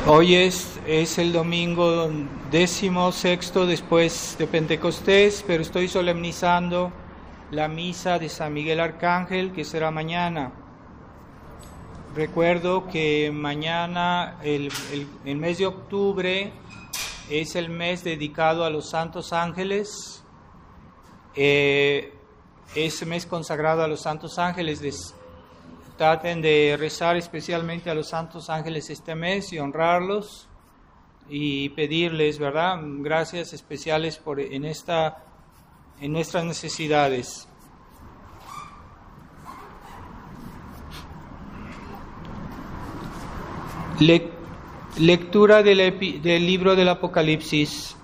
Hoy es el domingo 16º después de Pentecostés, pero estoy solemnizando la misa de San Miguel Arcángel, que será mañana. Recuerdo que mañana, el mes de octubre, es el mes dedicado a los santos ángeles. Es mes consagrado a los santos ángeles. Traten de rezar especialmente a los santos ángeles este mes y honrarlos y pedirles, ¿verdad?, gracias especiales en nuestras necesidades. Lectura del libro del Apocalipsis.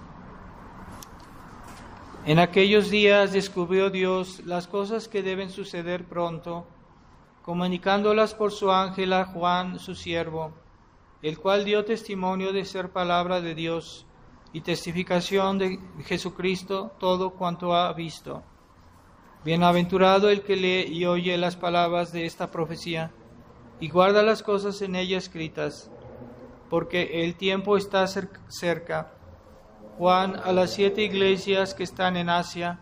En aquellos días descubrió Dios las cosas que deben suceder pronto, comunicándolas por su ángel a Juan, su siervo, el cual dio testimonio de ser palabra de Dios y testificación de Jesucristo todo cuanto ha visto. Bienaventurado el que lee y oye las palabras de esta profecía y guarda las cosas en ella escritas, porque el tiempo está cerca. Juan, a las 7 iglesias que están en Asia,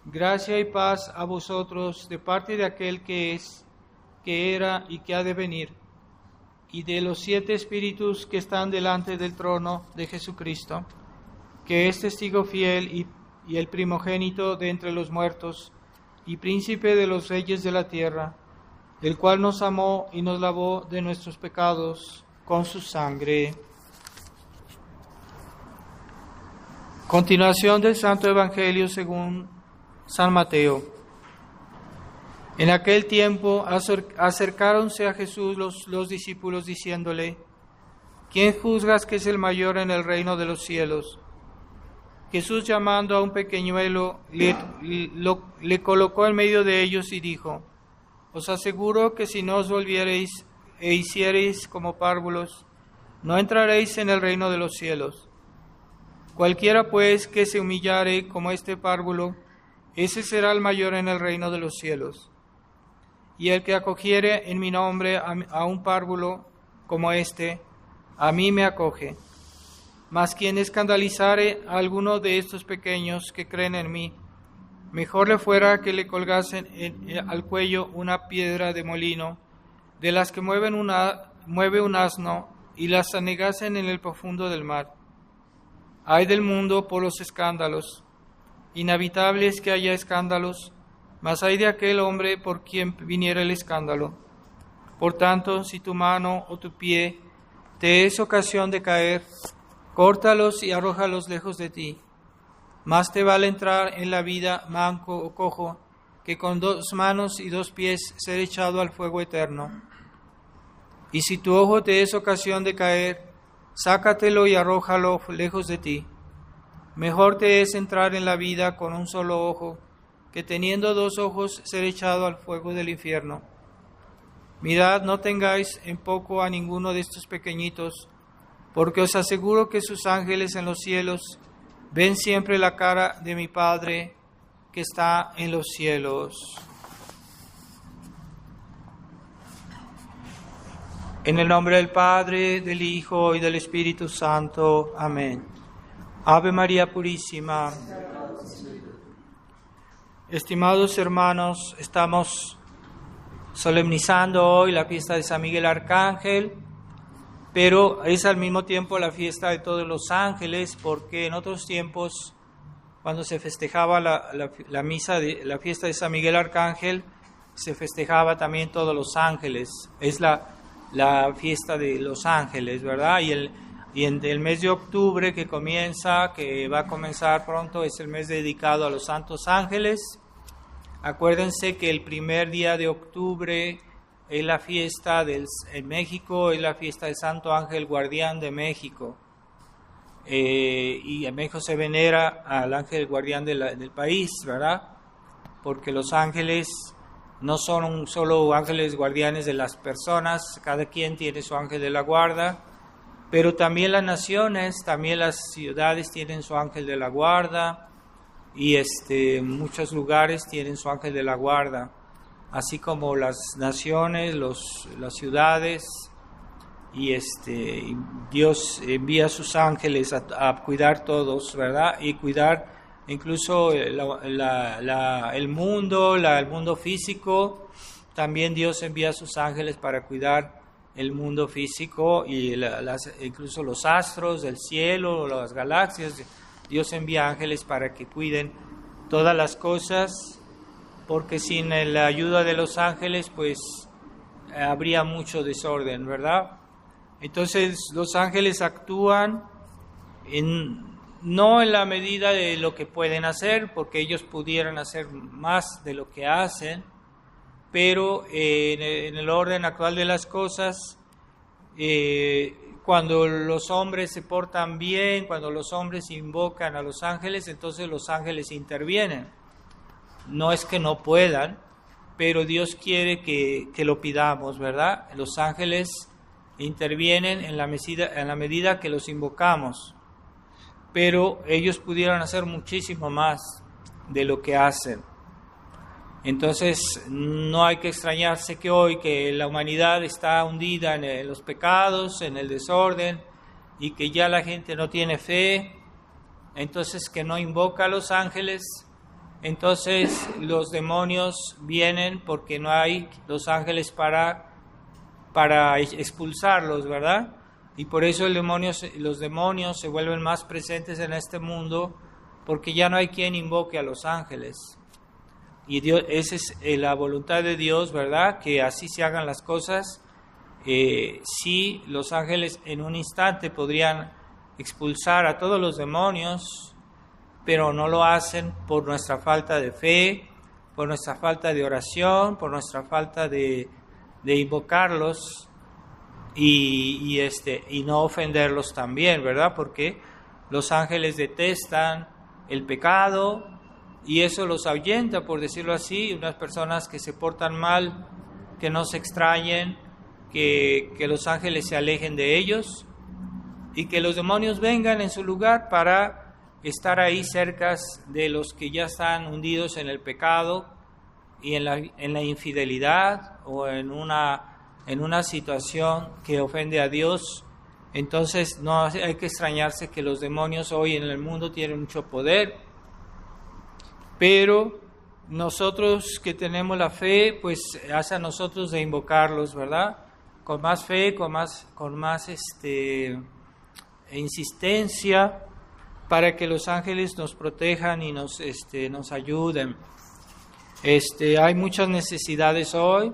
gracia y paz a vosotros de parte de aquel que es, que era y que ha de venir, y de los 7 espíritus que están delante del trono de Jesucristo, que es testigo fiel y el primogénito de entre los muertos, y príncipe de los reyes de la tierra, el cual nos amó y nos lavó de nuestros pecados con su sangre. Continuación del Santo Evangelio según San Mateo. En aquel tiempo acercáronse a Jesús los discípulos diciéndole: ¿Quién juzgas que es el mayor en el reino de los cielos? Jesús, llamando a un pequeñuelo, le colocó en medio de ellos y dijo: Os aseguro que si no os volviereis e hiciereis como párvulos, no entraréis en el reino de los cielos. Cualquiera pues que se humillare como este párvulo, ese será el mayor en el reino de los cielos. Y el que acogiere en mi nombre a un párvulo como este, a mí me acoge. Mas quien escandalizare a alguno de estos pequeños que creen en mí, mejor le fuera que le colgasen al cuello una piedra de molino, de las que mueve un asno, y las anegasen en el profundo del mar. Ay del mundo por los escándalos. Inhabitable es que haya escándalos, mas hay de aquel hombre por quien viniera el escándalo. Por tanto, si tu mano o tu pie te es ocasión de caer, córtalos y arrójalos lejos de ti. Más te vale entrar en la vida manco o cojo, que con 2 manos y 2 pies ser echado al fuego eterno. Y si tu ojo te es ocasión de caer, sácatelo y arrójalo lejos de ti. Mejor te es entrar en la vida con un solo ojo, que teniendo 2 ojos ser echado al fuego del infierno. Mirad, no tengáis en poco a ninguno de estos pequeñitos, porque os aseguro que sus ángeles en los cielos ven siempre la cara de mi Padre que está en los cielos. En el nombre del Padre, del Hijo y del Espíritu Santo. Amén. Ave María Purísima. Estimados hermanos, estamos solemnizando hoy la fiesta de San Miguel Arcángel, pero es al mismo tiempo la fiesta de todos los ángeles, porque en otros tiempos, cuando se festejaba la misa de la fiesta de San Miguel Arcángel, se festejaba también todos los ángeles. Es la fiesta de los ángeles, ¿verdad? Y en el mes de octubre que va a comenzar pronto, es el mes dedicado a los santos ángeles. Acuérdense que el primer día de octubre es la fiesta en México, es la fiesta del Santo Ángel Guardián de México. Y en México se venera al ángel guardián del país, ¿verdad? Porque los ángeles no son solo ángeles guardianes de las personas, cada quien tiene su ángel de la guarda, pero también las naciones, también las ciudades tienen su ángel de la guarda, y muchos lugares tienen su ángel de la guarda, así como las naciones, las ciudades, Dios envía a sus ángeles a cuidar todos, ¿verdad? Y cuidar incluso el mundo físico. También Dios envía a sus ángeles para cuidar el mundo físico y incluso los astros del cielo, las galaxias. Dios envía ángeles para que cuiden todas las cosas, porque sin la ayuda de los ángeles, pues habría mucho desorden, ¿verdad? Entonces los ángeles actúan no en la medida de lo que pueden hacer, porque ellos pudieran hacer más de lo que hacen, pero en el orden actual de las cosas, cuando los hombres se portan bien, cuando los hombres invocan a los ángeles, entonces los ángeles intervienen. No es que no puedan, pero Dios quiere que lo pidamos, ¿verdad? Los ángeles intervienen en la medida que los invocamos, pero ellos pudieran hacer muchísimo más de lo que hacen. Entonces no hay que extrañarse que hoy que la humanidad está hundida en los pecados, en el desorden, y que ya la gente no tiene fe, entonces que no invoca a los ángeles, entonces los demonios vienen porque no hay los ángeles para expulsarlos, ¿verdad? Y por eso los demonios se vuelven más presentes en este mundo, porque ya no hay quien invoque a los ángeles. Y Dios, esa es la voluntad de Dios, ¿verdad? Que así se hagan las cosas. Sí, los ángeles en un instante podrían expulsar a todos los demonios, pero no lo hacen por nuestra falta de fe, por nuestra falta de oración, por nuestra falta de invocarlos y no ofenderlos también, ¿verdad? Porque los ángeles detestan el pecado y eso los ahuyenta, por decirlo así. Unas personas que se portan mal, que no se extrañen, que los ángeles se alejen de ellos y que los demonios vengan en su lugar para estar ahí cerca de los que ya están hundidos en el pecado y en la infidelidad o en una situación que ofende a Dios. Entonces no hay que extrañarse que los demonios hoy en el mundo tienen mucho poder, pero nosotros que tenemos la fe, pues hace a nosotros de invocarlos, ¿verdad? Con más fe, con más insistencia, para que los ángeles nos protejan y nos ayuden. Hay muchas necesidades hoy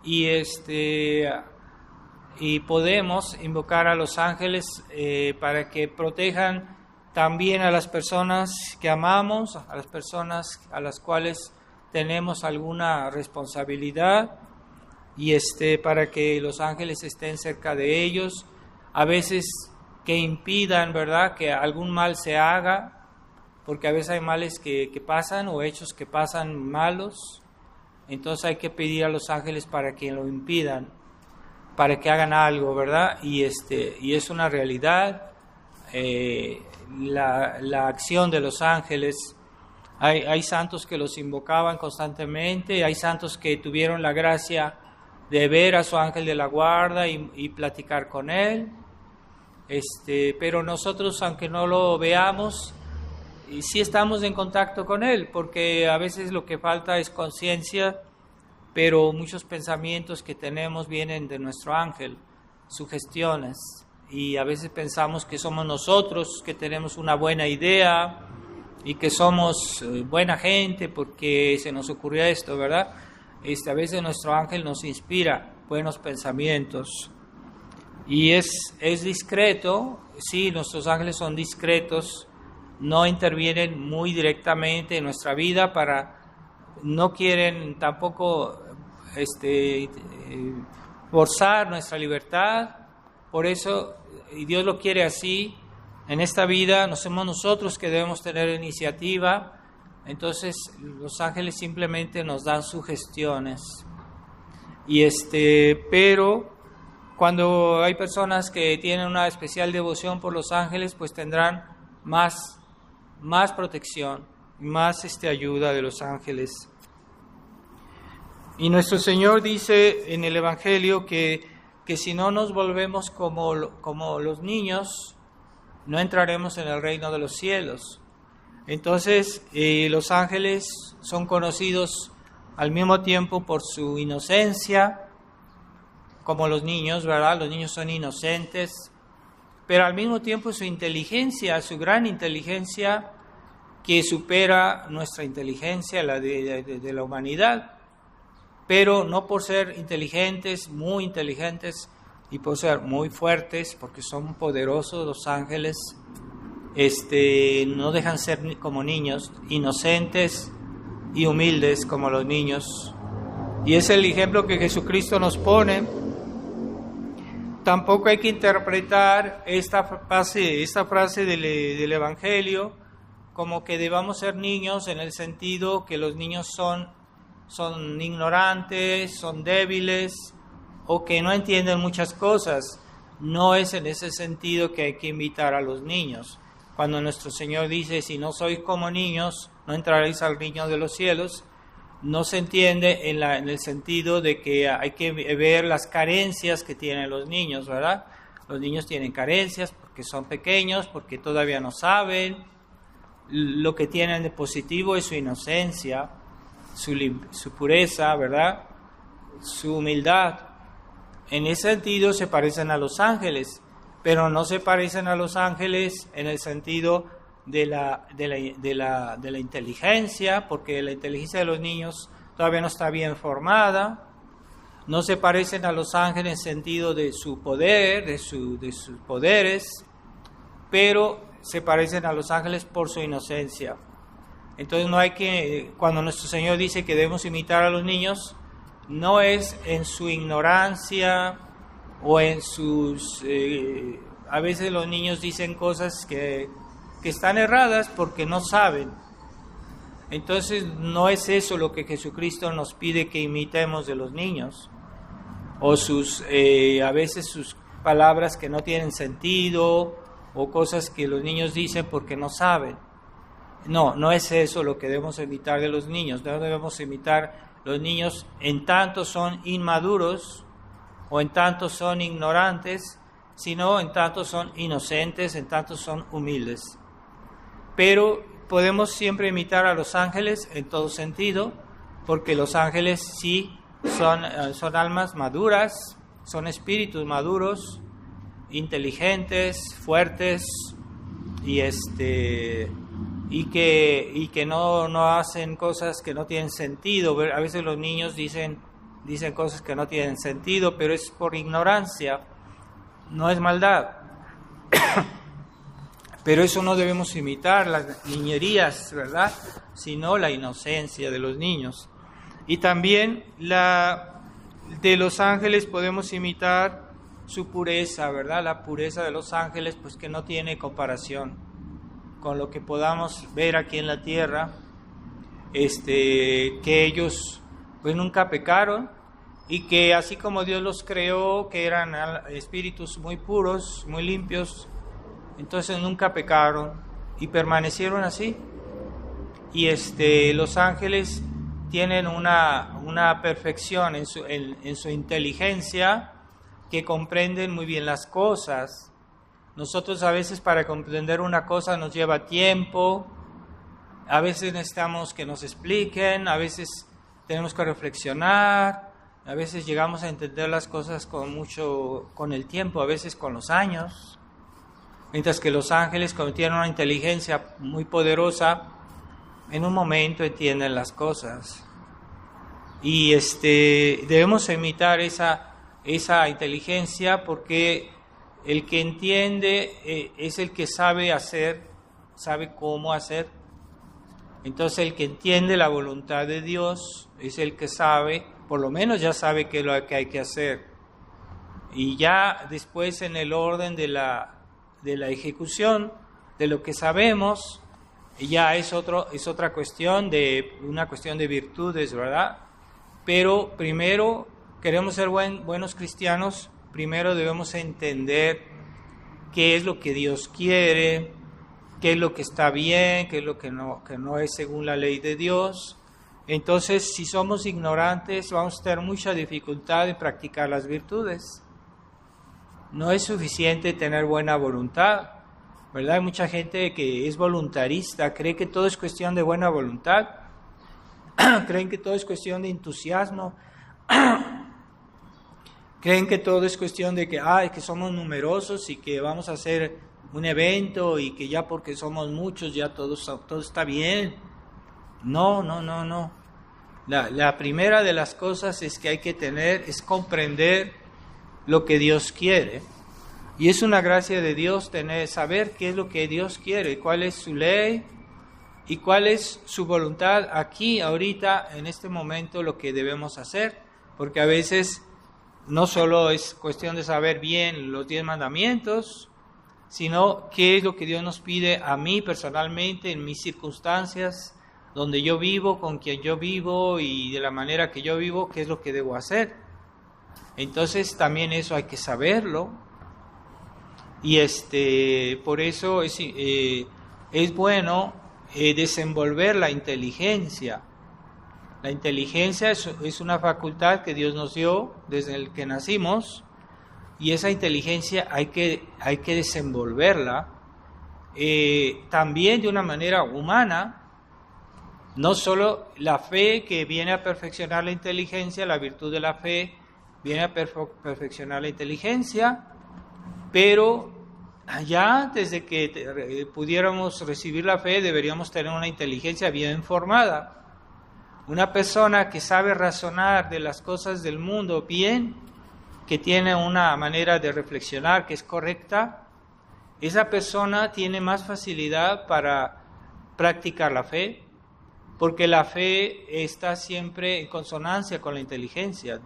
y podemos invocar a los ángeles para que protejan también a las personas que amamos, a las personas a las cuales tenemos alguna responsabilidad, y para que los ángeles estén cerca de ellos, a veces que impidan, ¿verdad?, que algún mal se haga, porque a veces hay males que pasan o hechos que pasan malos. Entonces hay que pedir a los ángeles para que lo impidan, para que hagan algo, ¿verdad? Y es una realidad la acción de los ángeles. Hay santos que los invocaban constantemente, hay santos que tuvieron la gracia de ver a su ángel de la guarda y platicar con él. Pero nosotros, aunque no lo veamos, sí estamos en contacto con él, porque a veces lo que falta es conciencia, pero muchos pensamientos que tenemos vienen de nuestro ángel, sugestiones, y a veces pensamos que somos nosotros, que tenemos una buena idea y que somos buena gente porque se nos ocurrió esto, ¿verdad? A veces nuestro ángel nos inspira buenos pensamientos. Y es discreto, sí, nuestros ángeles son discretos, no intervienen muy directamente en nuestra vida, no quieren tampoco forzar nuestra libertad. Por eso, y Dios lo quiere así, en esta vida no somos nosotros que debemos tener iniciativa, entonces los ángeles simplemente nos dan sugestiones. Pero cuando hay personas que tienen una especial devoción por los ángeles, pues tendrán más protección, más ayuda de los ángeles. Y nuestro Señor dice en el Evangelio que que si no nos volvemos como los niños, no entraremos en el reino de los cielos. Entonces, los ángeles son conocidos al mismo tiempo por su inocencia, como los niños, ¿verdad? Los niños son inocentes, pero al mismo tiempo su inteligencia, su gran inteligencia, que supera nuestra inteligencia, la de la humanidad, pero no por ser inteligentes, muy inteligentes, y por ser muy fuertes, porque son poderosos los ángeles, no dejan ser como niños, inocentes y humildes como los niños. Y es el ejemplo que Jesucristo nos pone. Tampoco hay que interpretar esta frase del Evangelio como que debamos ser niños en el sentido que los niños son ignorantes, son débiles o que no entienden muchas cosas. No es en ese sentido que hay que invitar a los niños. Cuando nuestro Señor dice, si no sois como niños, no entraréis al reino de los cielos, no se entiende en el sentido de que hay que ver las carencias que tienen los niños, ¿verdad? Los niños tienen carencias porque son pequeños, porque todavía no saben. Lo que tienen de positivo es su inocencia, su pureza, ¿verdad? Su humildad. En ese sentido se parecen a los ángeles, pero no se parecen a los ángeles en el sentido de la inteligencia, porque la inteligencia de los niños todavía no está bien formada. No se parecen a los ángeles en el sentido de su poder, de sus poderes, pero se parecen a los ángeles por su inocencia. Entonces no hay que, cuando nuestro Señor dice que debemos imitar a los niños, no es en su ignorancia o en sus... a veces los niños dicen cosas que están erradas porque no saben. Entonces no es eso lo que Jesucristo nos pide que imitemos de los niños. O a veces sus palabras que no tienen sentido o cosas que los niños dicen porque no saben. No es eso lo que debemos imitar de los niños. No debemos imitar los niños en tanto son inmaduros o en tanto son ignorantes, sino en tanto son inocentes, en tanto son humildes. Pero podemos siempre imitar a los ángeles en todo sentido, porque los ángeles sí son almas maduras, son espíritus maduros, inteligentes, fuertes y que no hacen cosas que no tienen sentido. A veces los niños dicen cosas que no tienen sentido, pero es por ignorancia, no es maldad. Pero eso no debemos imitar, las niñerías, ¿verdad? Sino la inocencia de los niños. Y también de los ángeles podemos imitar su pureza, ¿verdad? La pureza de los ángeles, pues que no tiene comparación con lo que podamos ver aquí en la tierra, que ellos pues nunca pecaron y que así como Dios los creó, que eran espíritus muy puros, muy limpios, entonces nunca pecaron y permanecieron así. Y los ángeles tienen una perfección en su inteligencia, que comprenden muy bien las cosas. Nosotros a veces para comprender una cosa nos lleva tiempo, a veces necesitamos que nos expliquen, a veces tenemos que reflexionar, a veces llegamos a entender las cosas con el tiempo, a veces con los años. Mientras que los ángeles, como tienen una inteligencia muy poderosa, en un momento entienden las cosas. Y debemos imitar esa inteligencia, porque el que entiende es el que sabe hacer, sabe cómo hacer. Entonces el que entiende la voluntad de Dios es el que sabe, por lo menos ya sabe qué es lo que hay que hacer. Y ya después en el orden de la ejecución de lo que sabemos, ya es otra cuestión, una cuestión de virtudes, ¿verdad? Pero primero, queremos ser buenos cristianos, primero debemos entender qué es lo que Dios quiere, qué es lo que está bien, qué es lo que no es según la ley de Dios. Entonces, si somos ignorantes, vamos a tener mucha dificultad en practicar las virtudes. no es suficiente tener buena voluntad, ¿verdad? Hay mucha gente que es voluntarista, cree que todo es cuestión de buena voluntad, creen que todo es cuestión de entusiasmo, creen que todo es cuestión de que somos numerosos y que vamos a hacer un evento y que ya porque somos muchos ya todo está bien. No. La primera de las cosas es que hay que es comprender lo que Dios quiere. Y es una gracia de Dios saber qué es lo que Dios quiere, cuál es su ley y cuál es su voluntad aquí, ahorita, en este momento, lo que debemos hacer. Porque a veces no solo es cuestión de saber bien los 10 mandamientos, sino qué es lo que Dios nos pide a mí personalmente, en mis circunstancias, donde yo vivo, con quien yo vivo y de la manera que yo vivo, qué es lo que debo hacer. Entonces también eso hay que saberlo, y por eso es bueno desenvolver la inteligencia. La inteligencia es una facultad que Dios nos dio desde el que nacimos, y esa inteligencia hay que desenvolverla también de una manera humana. No solo la fe, que viene a perfeccionar la inteligencia, la virtud de la fe viene a perfeccionar la inteligencia, pero ya antes de que pudiéramos recibir la fe deberíamos tener una inteligencia bien formada. Una persona que sabe razonar de las cosas del mundo bien, que tiene una manera de reflexionar que es correcta, esa persona tiene más facilidad para practicar la fe, porque la fe está siempre en consonancia con la inteligencia.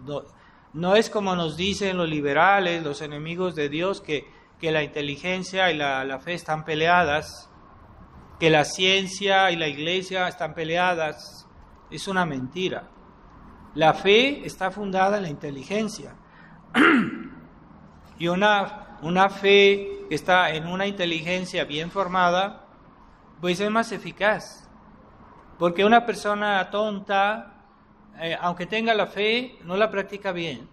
No es como nos dicen los liberales, los enemigos de Dios, que la inteligencia y la fe están peleadas, que la ciencia y la iglesia están peleadas. Es una mentira. La fe está fundada en la inteligencia. Y una fe que está en una inteligencia bien formada, pues es más eficaz. Porque una persona tonta, aunque tenga la fe, no la practica bien,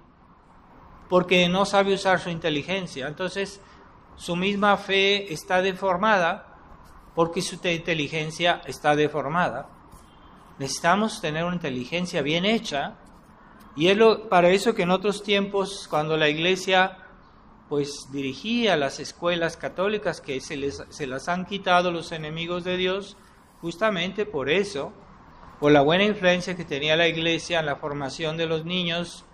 porque no sabe usar su inteligencia. Entonces, su misma fe está deformada, porque su inteligencia está deformada. Necesitamos tener una inteligencia bien hecha, y es para eso que en otros tiempos, cuando la iglesia pues dirigía las escuelas católicas, que se las han quitado los enemigos de Dios, justamente por eso, por la buena influencia que tenía la iglesia en la formación de los niños,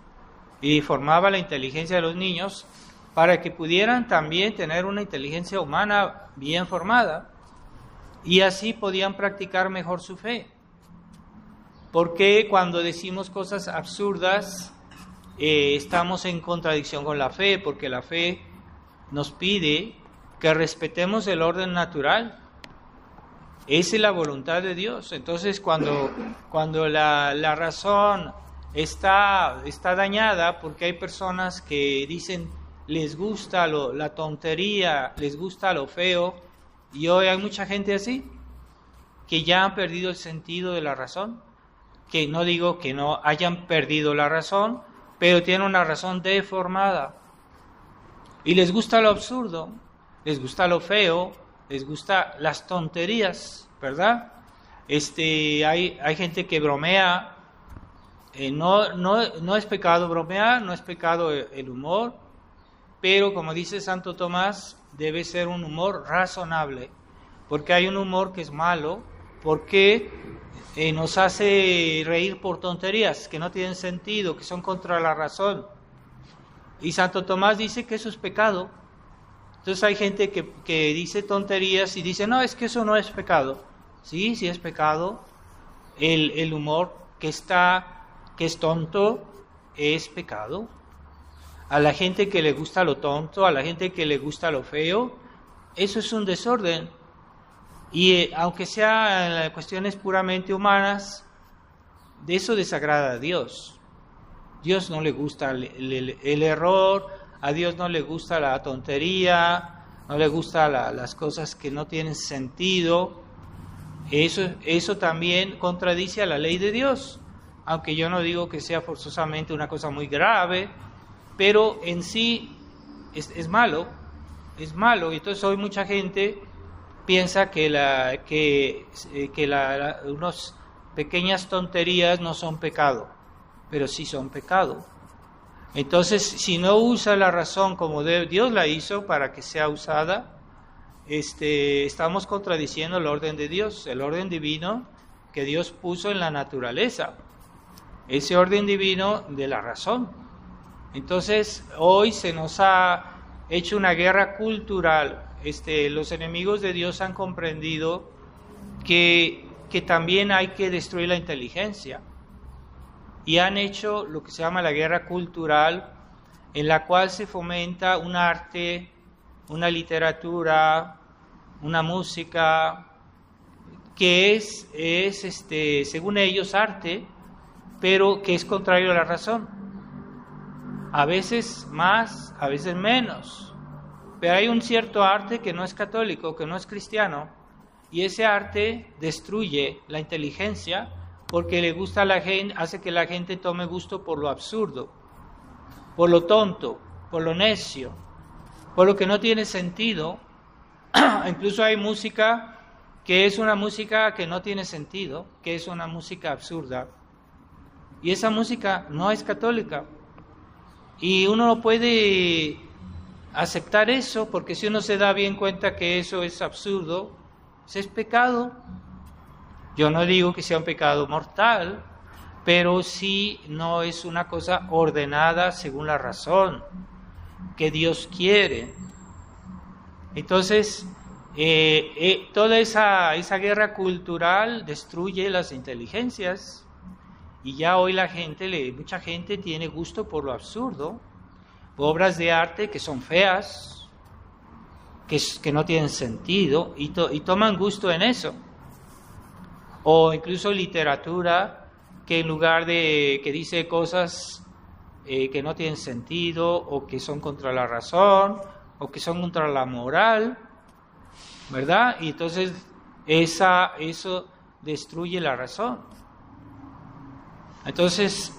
y formaba la inteligencia de los niños, para que pudieran también tener una inteligencia humana bien formada, y así podían practicar mejor su fe. Porque cuando decimos cosas absurdas, estamos en contradicción con la fe, porque la fe nos pide que respetemos el orden natural. Esa es la voluntad de Dios. Entonces, cuando la razón está dañada, porque hay personas que dicen les gusta la tontería, les gusta lo feo, y hoy hay mucha gente así, que ya han perdido el sentido de la razón, que no digo que no hayan perdido la razón, pero tienen una razón deformada, y les gusta lo absurdo, les gusta lo feo, les gusta las tonterías, ¿verdad? Hay gente que bromea, no es pecado bromear, no es pecado el humor, pero como dice Santo Tomás, debe ser un humor razonable, porque hay un humor que es malo, porque nos hace reír por tonterías que no tienen sentido, que son contra la razón. Y Santo Tomás dice que eso es pecado. Entonces hay gente que dice tonterías y dice, no, es que eso no es pecado. Sí es pecado. El humor que es tonto es pecado. A la gente que le gusta lo tonto, a la gente que le gusta lo feo, eso es un desorden. Y aunque sea cuestiones puramente humanas, de eso desagrada a Dios. Dios no le gusta el error, a Dios no le gusta la tontería, no le gusta las cosas que no tienen sentido. Eso también contradice a la ley de Dios, aunque yo no digo que sea forzosamente una cosa muy grave, pero en sí es malo, y entonces hoy mucha gente piensa que unas pequeñas tonterías no son pecado, pero sí son pecado. Entonces, si no usa la razón como Dios la hizo para que sea usada, estamos contradiciendo el orden de Dios, el orden divino que Dios puso en la naturaleza, ese orden divino de la razón. Entonces, hoy se nos ha hecho una guerra cultural. Los enemigos de Dios han comprendido que también hay que destruir la inteligencia. Y han hecho lo que se llama la guerra cultural, en la cual se fomenta un arte, una literatura, una música, que es según ellos arte, pero que es contrario a la razón. A veces más, a veces menos. Pero hay un cierto arte que no es católico, que no es cristiano, y ese arte destruye la inteligencia porque le gusta a la gente, hace que la gente tome gusto por lo absurdo, por lo tonto, por lo necio, por lo que no tiene sentido. Incluso hay música que es una música que no tiene sentido, que es una música absurda. Y esa música no es católica. Y uno no puede aceptar eso, porque si uno se da bien cuenta que eso es absurdo, pues es pecado. Yo no digo que sea un pecado mortal, pero sí no es una cosa ordenada según la razón que Dios quiere. Entonces, toda esa guerra cultural destruye las inteligencias, y ya hoy mucha gente tiene gusto por lo absurdo, obras de arte que son feas, que no tienen sentido, y toman gusto en eso. O incluso literatura que en lugar de que dice cosas que no tienen sentido, o que son contra la razón, o que son contra la moral, ¿verdad? Y entonces eso destruye la razón. Entonces,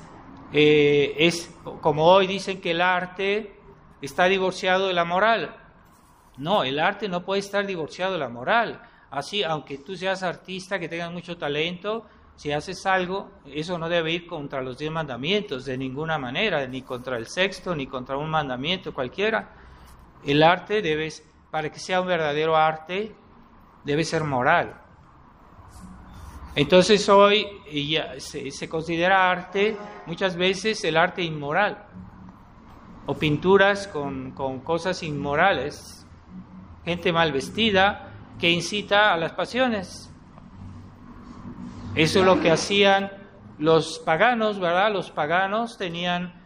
es como hoy dicen que el arte está divorciado de la moral. No, el arte no puede estar divorciado de la moral. Así, aunque tú seas artista, que tengas mucho talento, si haces algo, eso no debe ir contra los 10 mandamientos de ninguna manera, ni contra el sexto, ni contra un mandamiento cualquiera. El arte para que sea un verdadero arte, debe ser moral. Entonces hoy se considera arte muchas veces el arte inmoral, o pinturas con cosas inmorales, gente mal vestida que incita a las pasiones. Eso es lo que hacían los paganos, ¿verdad? Los paganos tenían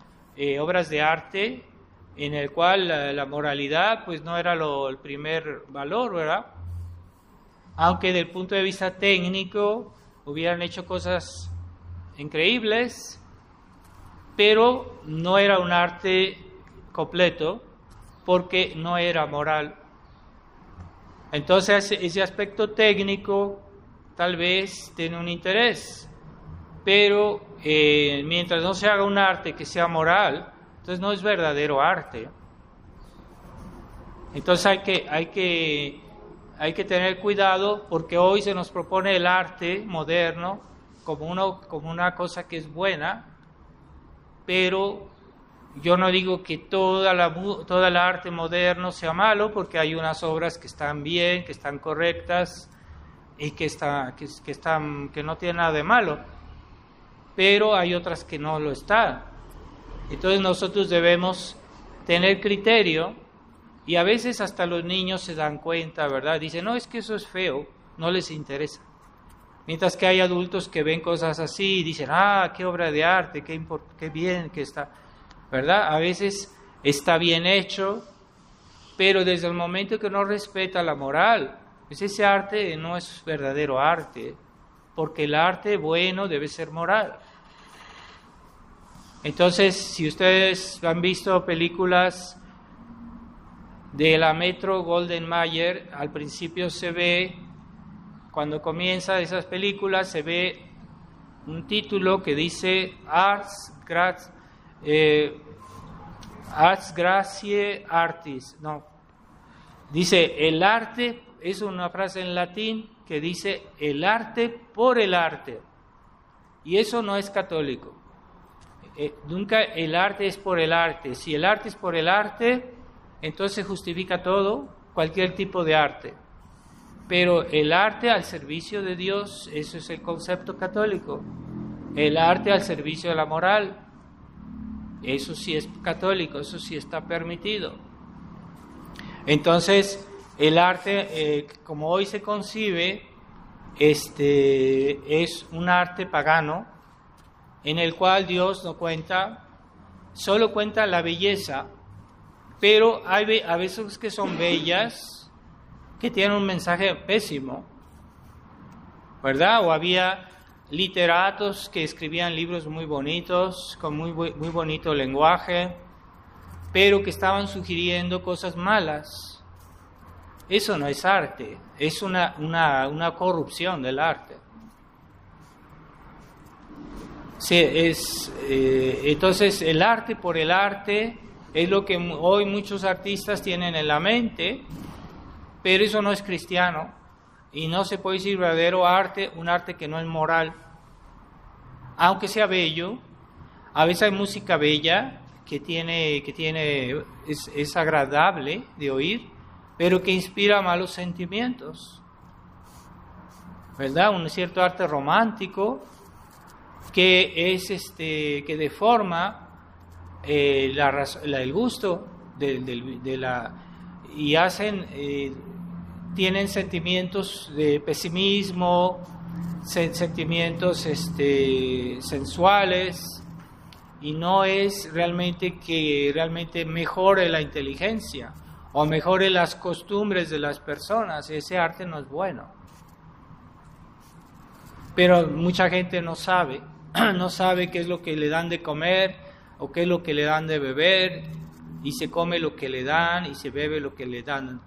obras de arte en el cual la moralidad pues no era el primer valor, ¿verdad? Aunque desde el punto de vista técnico hubieran hecho cosas increíbles, pero no era un arte completo porque no era moral. Entonces ese aspecto técnico tal vez tiene un interés, pero mientras no se haga un arte que sea moral, entonces no es verdadero arte. Entonces hay que tener cuidado, porque hoy se nos propone el arte moderno como una cosa que es buena, pero yo no digo que toda el arte moderno sea malo, porque hay unas obras que están bien, que están correctas y que no tienen nada de malo, pero hay otras que no lo están. Entonces nosotros debemos tener criterio, y a veces hasta los niños se dan cuenta, ¿verdad? Dicen, no, es que eso es feo, no les interesa. Mientras que hay adultos que ven cosas así y dicen, qué obra de arte, qué bien que está, ¿verdad? A veces está bien hecho, pero desde el momento que no respeta la moral, pues ese arte no es verdadero arte, porque el arte bueno debe ser moral. Entonces, si ustedes han visto películas de la Metro-Goldwyn-Mayer, al principio se ve, cuando comienza esas películas, se ve un título que dice Arts, Ars gratiae artis, no. Dice, el arte, es una frase en latín que dice, el arte por el arte. Y eso no es católico. Nunca el arte es por el arte. Si el arte es por el arte, entonces justifica todo, cualquier tipo de arte. Pero el arte al servicio de Dios, eso es el concepto católico. El arte al servicio de la moral, eso sí es católico, eso sí está permitido. Entonces, el arte, como hoy se concibe, es un arte pagano en el cual Dios no cuenta, solo cuenta la belleza, pero hay a veces que son bellas, que tienen un mensaje pésimo, ¿verdad? O había literatos que escribían libros muy bonitos, con muy bonito lenguaje, pero que estaban sugiriendo cosas malas. Eso no es arte, es una corrupción del arte. Sí, entonces el arte por el arte es lo que hoy muchos artistas tienen en la mente, pero eso no es cristiano y no se puede decir verdadero arte, un arte que no es moral, aunque sea bello. A veces hay música bella es agradable de oír, pero que inspira malos sentimientos, ¿verdad? Un cierto arte romántico que es que deforma el gusto y tienen sentimientos de pesimismo, sentimientos sensuales, y no es realmente que realmente mejore la inteligencia o mejore las costumbres de las personas. Ese arte no es bueno. Pero mucha gente no sabe qué es lo que le dan de comer o qué es lo que le dan de beber, y se come lo que le dan y se bebe lo que le dan,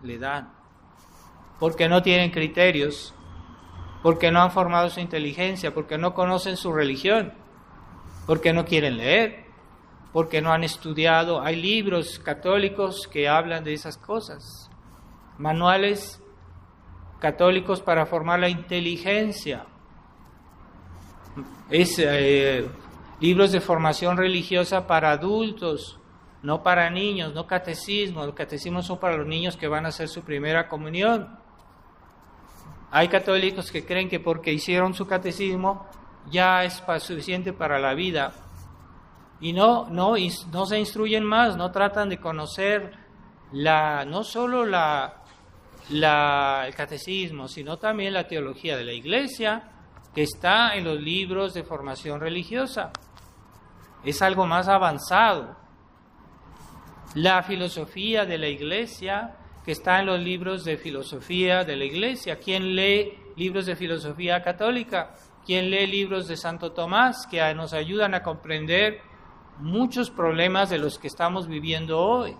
porque no tienen criterios, porque no han formado su inteligencia, porque no conocen su religión, porque no quieren leer, porque no han estudiado. Hay libros católicos que hablan de esas cosas, manuales católicos para formar la inteligencia. Libros de formación religiosa para adultos, no para niños, no catecismo. Los catecismos son para los niños que van a hacer su primera comunión. Hay católicos que creen que porque hicieron su catecismo ya es suficiente para la vida. Y no se instruyen más, no tratan de conocer no solo el catecismo, sino también la teología de la Iglesia, que está en los libros de formación religiosa. Es algo más avanzado. La filosofía de la Iglesia, que está en los libros de filosofía de la Iglesia. ¿Quién lee libros de filosofía católica? ¿Quién lee libros de Santo Tomás, que nos ayudan a comprender muchos problemas de los que estamos viviendo hoy?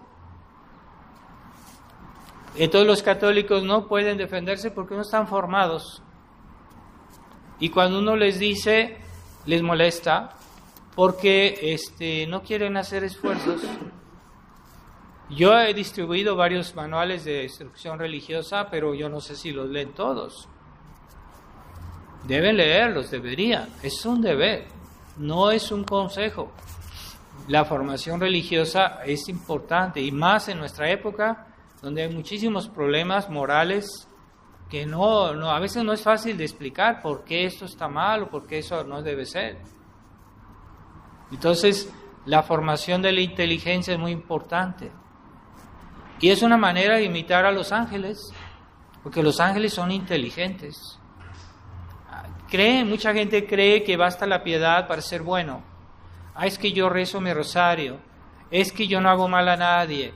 Entonces los católicos no pueden defenderse porque no están formados. Y cuando uno les dice, les molesta, porque no quieren hacer esfuerzos. Yo he distribuido varios manuales de instrucción religiosa, pero yo no sé si los leen todos. Deben leerlos, deberían. Es un deber, no es un consejo. La formación religiosa es importante, y más en nuestra época, donde hay muchísimos problemas morales que a veces no es fácil de explicar por qué esto está mal o por qué eso no debe ser. Entonces, la formación de la inteligencia es muy importante. Y es una manera de imitar a los ángeles, porque los ángeles son inteligentes. Mucha gente cree que basta la piedad para ser bueno. Es que yo rezo mi rosario, es que yo no hago mal a nadie.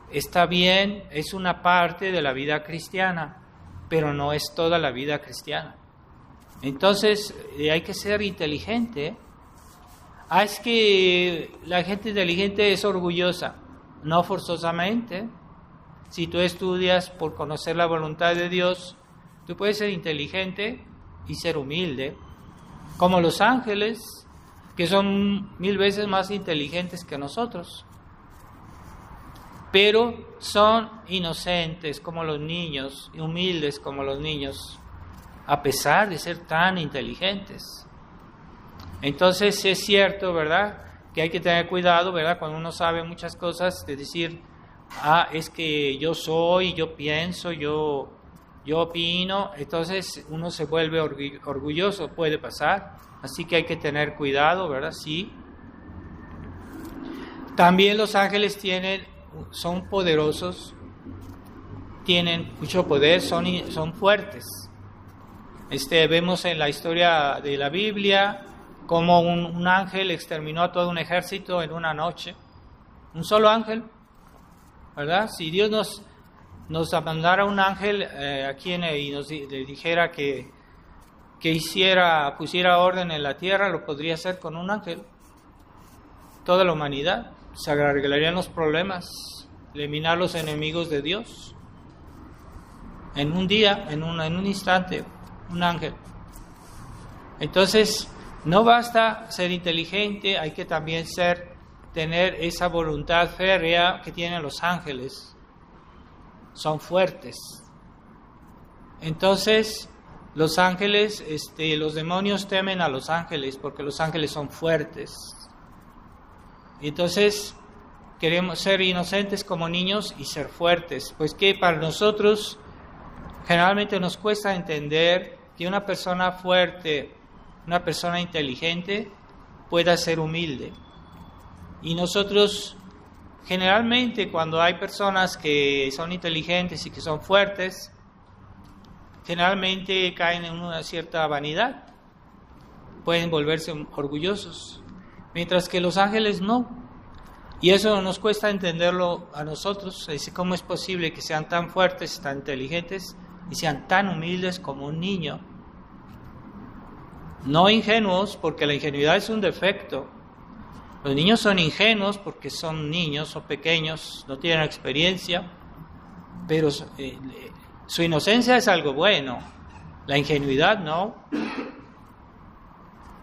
Está bien, es una parte de la vida cristiana, pero no es toda la vida cristiana. Entonces, hay que ser inteligente. Es que la gente inteligente es orgullosa. No forzosamente. Si tú estudias por conocer la voluntad de Dios, tú puedes ser inteligente y ser humilde, como los ángeles, que son 1000 veces más inteligentes que nosotros. pero son inocentes como los niños, y humildes como los niños, a pesar de ser tan inteligentes. Entonces es cierto, ¿verdad?, que hay que tener cuidado, ¿verdad?, cuando uno sabe muchas cosas, de decir, es que yo soy, yo pienso, yo opino, entonces uno se vuelve orgulloso, puede pasar, así que hay que tener cuidado, ¿verdad? Sí. También los ángeles son poderosos, tienen mucho poder, son fuertes. Vemos en la historia de la Biblia cómo un ángel exterminó a todo un ejército en una noche, un solo ángel, ¿verdad? Si Dios nos mandara un ángel y nos le dijera que pusiera orden en la tierra, lo podría hacer con un ángel. Toda la humanidad, se arreglarían los problemas, eliminar los enemigos de Dios. En un día, en un instante, un ángel. Entonces, no basta ser inteligente, hay que también tener esa voluntad férrea que tienen los ángeles. Son fuertes. Entonces, los ángeles, los demonios temen a los ángeles porque los ángeles son fuertes. Entonces, queremos ser inocentes como niños y ser fuertes. Pues que para nosotros generalmente nos cuesta entender que una persona fuerte, una persona inteligente, pueda ser humilde. Y nosotros, generalmente, cuando hay personas que son inteligentes y que son fuertes, generalmente caen en una cierta vanidad, pueden volverse orgullosos, mientras que los ángeles no. Y eso nos cuesta entenderlo a nosotros. ¿Cómo es posible que sean tan fuertes, tan inteligentes y sean tan humildes como un niño? No ingenuos, porque la ingenuidad es un defecto. Los niños son ingenuos porque son niños, son pequeños, no tienen experiencia, pero su inocencia es algo bueno, la ingenuidad no.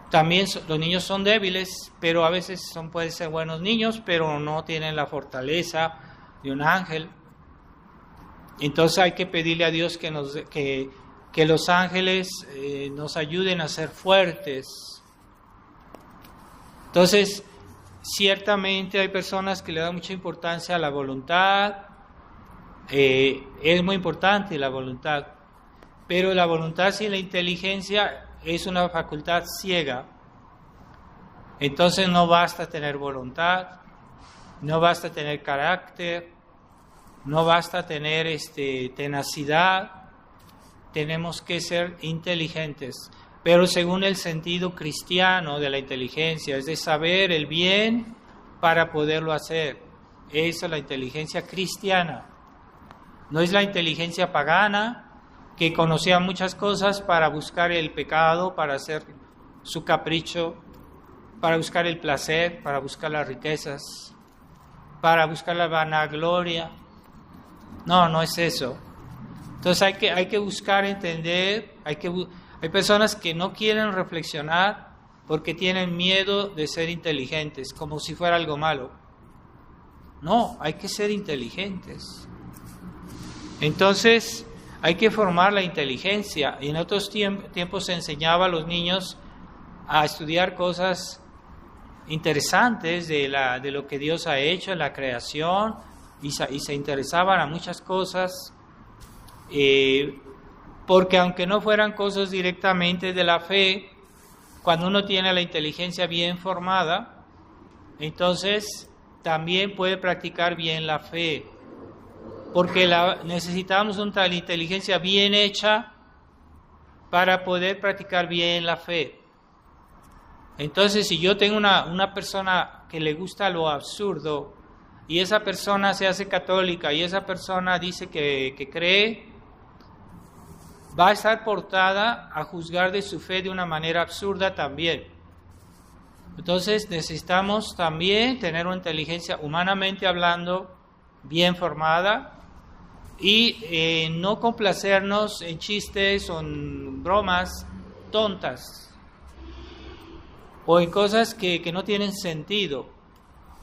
También los niños son débiles, pero a veces pueden ser buenos niños, pero no tienen la fortaleza de un ángel. Entonces hay que pedirle a Dios que los ángeles nos ayuden a ser fuertes. Entonces, ciertamente hay personas que le dan mucha importancia a la voluntad. Es muy importante la voluntad, pero la voluntad sin la inteligencia es una facultad ciega. Entonces no basta tener voluntad, no basta tener carácter, no basta tener tenacidad. Tenemos que ser inteligentes, pero según el sentido cristiano de la inteligencia, es de saber el bien para poderlo hacer. Esa es la inteligencia cristiana. No es la inteligencia pagana, que conocía muchas cosas para buscar el pecado, para hacer su capricho, para buscar el placer, para buscar las riquezas, para buscar la vanagloria. No es eso. Entonces hay que buscar entender, hay personas que no quieren reflexionar porque tienen miedo de ser inteligentes, como si fuera algo malo. No, hay que ser inteligentes. Entonces, hay que formar la inteligencia. Y en otros tiempos se enseñaba a los niños a estudiar cosas interesantes de lo que Dios ha hecho en la creación, y se interesaban a muchas cosas, porque aunque no fueran cosas directamente de la fe, cuando uno tiene la inteligencia bien formada, entonces también puede practicar bien la fe. Porque necesitamos una inteligencia bien hecha para poder practicar bien la fe. Entonces, si yo tengo una persona que le gusta lo absurdo, y esa persona se hace católica, y esa persona dice que cree, va a estar portada a juzgar de su fe de una manera absurda también. Entonces, necesitamos también tener una inteligencia, humanamente hablando, bien formada, y no complacernos en chistes o en bromas tontas, o en cosas que no tienen sentido,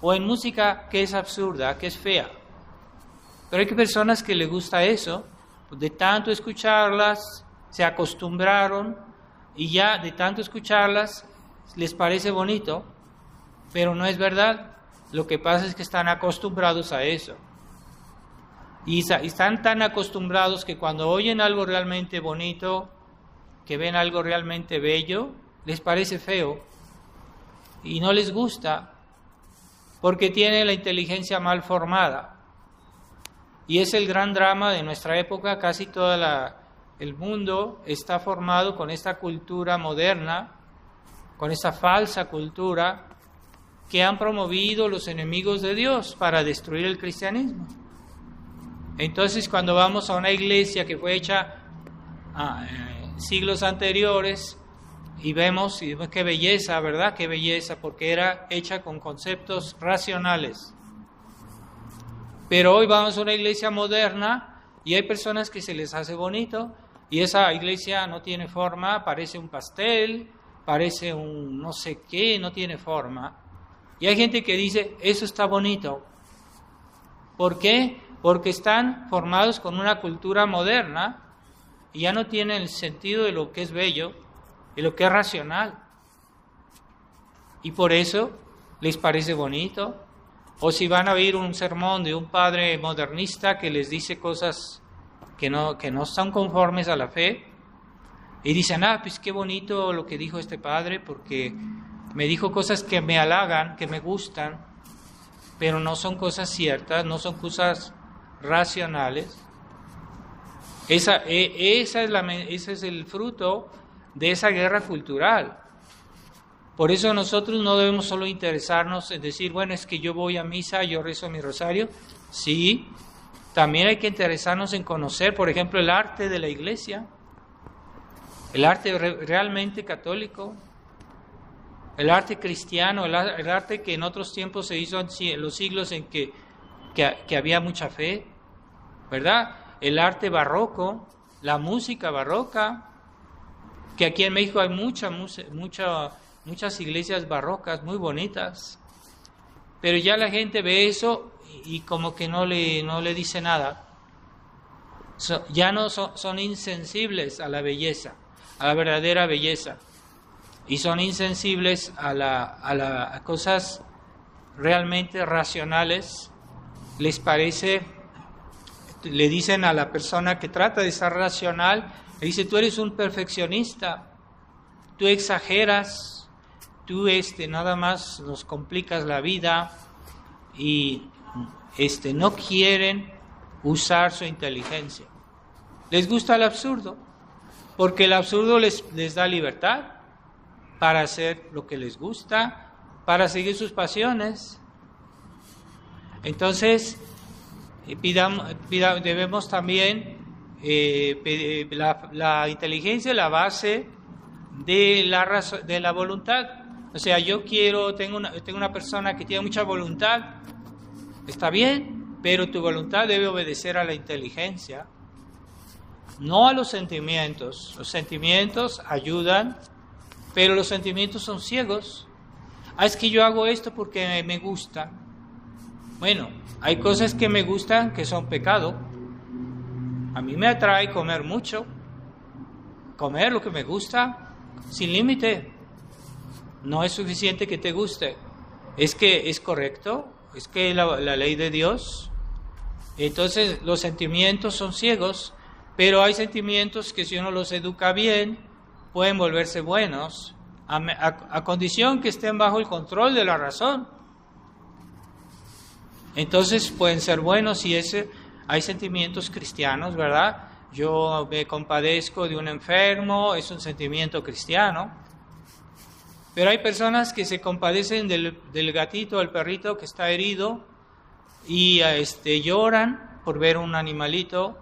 o en música que es absurda, que es fea. Pero hay personas que les gusta eso, de tanto escucharlas, se acostumbraron y ya de tanto escucharlas les parece bonito, pero no es verdad. Lo que pasa es que están acostumbrados a eso. Y están tan acostumbrados que cuando oyen algo realmente bonito, que ven algo realmente bello, les parece feo y no les gusta porque tienen la inteligencia mal formada. Y es el gran drama de nuestra época. Casi todo el mundo está formado con esta cultura moderna, con esta falsa cultura que han promovido los enemigos de Dios para destruir el cristianismo. Entonces, cuando vamos a una iglesia que fue hecha siglos anteriores y vemos qué belleza, ¿verdad? Qué belleza, porque era hecha con conceptos racionales. Pero hoy vamos a una iglesia moderna y hay personas que se les hace bonito y esa iglesia no tiene forma, parece un pastel, parece un no sé qué, no tiene forma. Y hay gente que dice, eso está bonito. ¿Por qué? Porque están formados con una cultura moderna y ya no tienen el sentido de lo que es bello y lo que es racional. Y por eso les parece bonito. O si van a oír un sermón de un padre modernista que les dice cosas que no están conformes a la fe, y dicen, pues qué bonito lo que dijo este padre, porque me dijo cosas que me halagan, que me gustan, pero no son cosas ciertas, no son cosas racionales. Ese es el fruto de esa guerra cultural. Por eso nosotros no debemos solo interesarnos en decir, bueno, es que yo voy a misa, yo rezo mi rosario. Sí, también hay que interesarnos en conocer, por ejemplo, el arte de la iglesia, el arte realmente católico, el arte cristiano, el arte que en otros tiempos se hizo en los siglos en que había mucha fe, ¿verdad? El arte barroco, la música barroca, que aquí en México hay muchas iglesias barrocas muy bonitas, pero ya la gente ve eso y como que no le dice nada. Ya no son insensibles a la belleza, a la verdadera belleza, y son insensibles a cosas realmente racionales. Les parece, le dicen a la persona que trata de ser racional, le dice, tú eres un perfeccionista, tú exageras, tú nada más nos complicas la vida, y no quieren usar su inteligencia. Les gusta el absurdo, porque el absurdo les da libertad para hacer lo que les gusta, para seguir sus pasiones. Entonces, debemos también la inteligencia, de la voluntad. O sea, tengo una persona que tiene mucha voluntad, está bien, pero tu voluntad debe obedecer a la inteligencia, no a los sentimientos. Los sentimientos ayudan, pero los sentimientos son ciegos. Es que yo hago esto porque me gusta. Bueno, hay cosas que me gustan que son pecado. A mí me atrae comer mucho, comer lo que me gusta, sin límite. No es suficiente que te guste. Es que es correcto, es que la ley de Dios. Entonces los sentimientos son ciegos, pero hay sentimientos que si uno los educa bien, pueden volverse buenos, a condición que estén bajo el control de la razón. Entonces pueden ser buenos y hay sentimientos cristianos, ¿verdad? Yo me compadezco de un enfermo, es un sentimiento cristiano. Pero hay personas que se compadecen del gatito o el perrito que está herido y lloran por ver un animalito,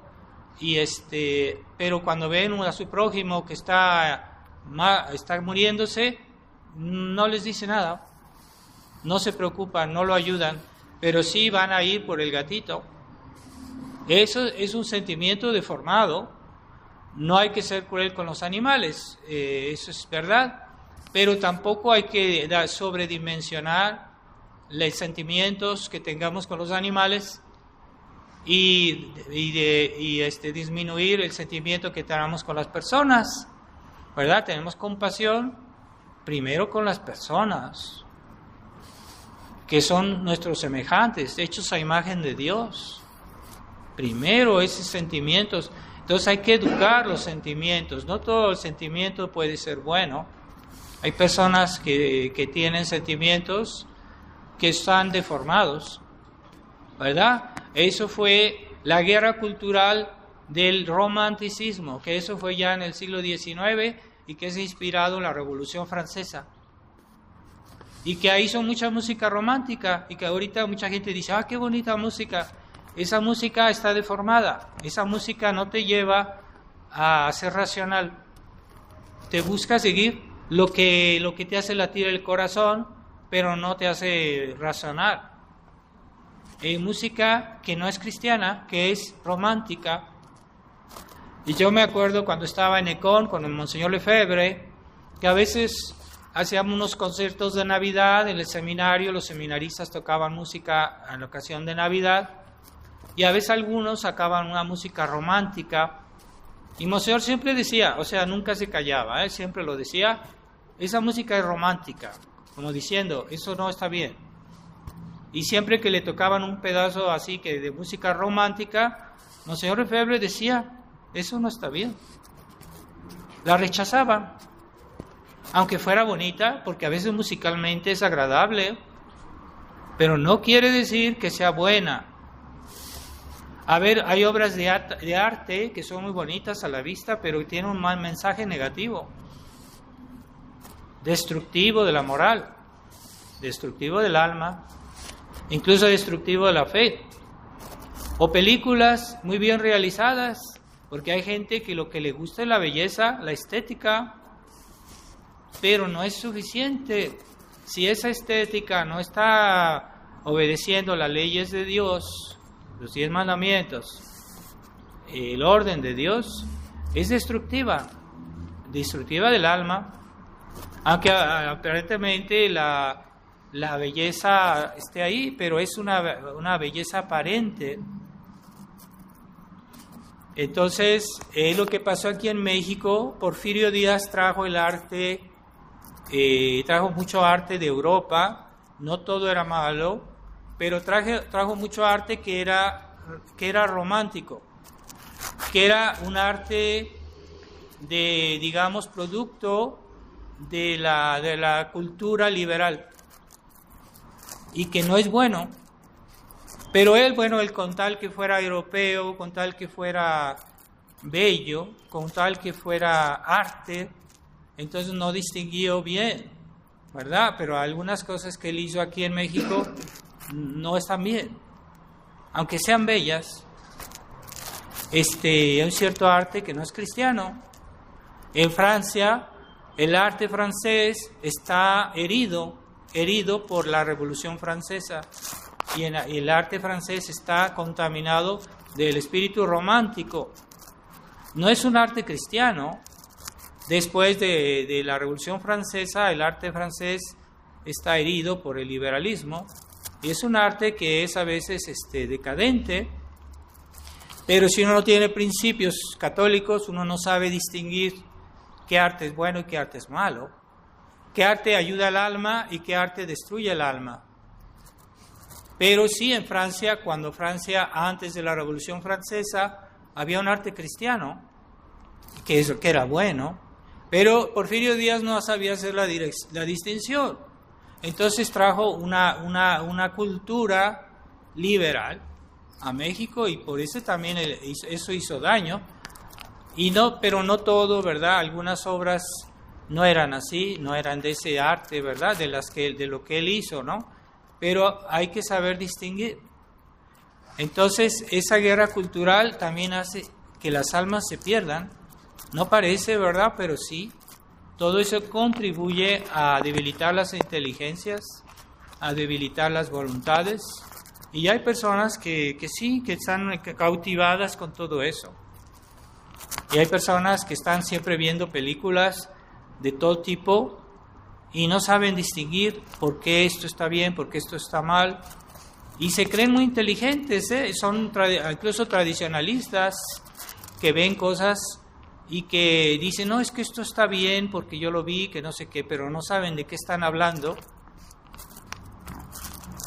pero cuando ven a su prójimo que está muriéndose, no les dice nada, no se preocupan, no lo ayudan, pero sí van a ir por el gatito. Eso es un sentimiento deformado. No hay que ser cruel con los animales, eso es verdad, pero tampoco hay que sobredimensionar los sentimientos que tengamos con los animales, y disminuir el sentimiento que tenemos con las personas, ¿verdad? Tenemos compasión primero con las personas, que son nuestros semejantes, hechos a imagen de Dios. Primero esos sentimientos. Entonces hay que educar los sentimientos. No todo el sentimiento puede ser bueno. Hay personas que tienen sentimientos que están deformados, ¿verdad? Eso fue la guerra cultural del romanticismo, que eso fue ya en el siglo XIX y que es inspirado en la Revolución Francesa. Y que ahí son mucha música romántica y que ahorita mucha gente dice, qué bonita música. Esa música está deformada, esa música no te lleva a ser racional. Te busca seguir lo que te hace latir el corazón, pero no te hace razonar. Música que no es cristiana, que es romántica. Y yo me acuerdo cuando estaba en Econ con el Monseñor Lefebvre, que a veces hacíamos unos conciertos de Navidad en el seminario, los seminaristas tocaban música en la ocasión de Navidad, y a veces algunos sacaban una música romántica, y Monseñor siempre decía, o sea, nunca se callaba, siempre lo decía, esa música es romántica, como diciendo, eso no está bien. Y siempre que le tocaban un pedazo así que de música romántica, Monseñor Lefebvre decía, eso no está bien. La rechazaba, aunque fuera bonita, porque a veces musicalmente es agradable, pero no quiere decir que sea buena. A ver, hay obras de arte que son muy bonitas a la vista, pero tienen un mal mensaje negativo, destructivo de la moral, destructivo del alma, incluso destructivo de la fe. O películas muy bien realizadas, porque hay gente que lo que le gusta es la belleza, la estética, pero no es suficiente. Si esa estética no está obedeciendo las leyes de Dios, los 10 mandamientos, el orden de Dios, es destructiva del alma, aunque aparentemente la belleza esté ahí, pero es una belleza aparente. Entonces, lo que pasó aquí en México, Porfirio Díaz trajo el arte, trajo mucho arte de Europa, no todo era malo, pero trajo mucho arte que era romántico, que era un arte de, digamos, producto de la cultura liberal, y que no es bueno. Pero él con tal que fuera europeo, con tal que fuera bello, con tal que fuera arte, entonces no distinguió bien, ¿verdad? Pero algunas cosas que él hizo aquí en México no están bien, aunque sean bellas. Hay un cierto arte que no es cristiano. En Francia, el arte francés está herido por la Revolución Francesa. Y el arte francés está contaminado del espíritu romántico. No es un arte cristiano. Después de la Revolución Francesa, el arte francés está herido por el liberalismo. Y es un arte que es a veces decadente. Pero si uno no tiene principios católicos, uno no sabe distinguir qué arte es bueno y qué arte es malo. Qué arte ayuda al alma y qué arte destruye el alma. Pero sí, en Francia, cuando Francia, antes de la Revolución Francesa, había un arte cristiano, que era bueno, pero Porfirio Díaz no sabía hacer la distinción. Entonces trajo una cultura liberal a México, y por eso también eso hizo daño. Pero no todo, ¿verdad? Algunas obras no eran así, no eran de ese arte, ¿verdad? De lo que él hizo, ¿no? Pero hay que saber distinguir. Entonces, esa guerra cultural también hace que las almas se pierdan. No parece, ¿verdad? Pero sí. Todo eso contribuye a debilitar las inteligencias, a debilitar las voluntades. Y hay personas que sí, que están cautivadas con todo eso. Y hay personas que están siempre viendo películas de todo tipo y no saben distinguir por qué esto está bien, por qué esto está mal. y se creen muy inteligentes, son incluso tradicionalistas que ven cosas y que dicen, no, es que esto está bien porque yo lo vi, que no sé qué, pero no saben de qué están hablando.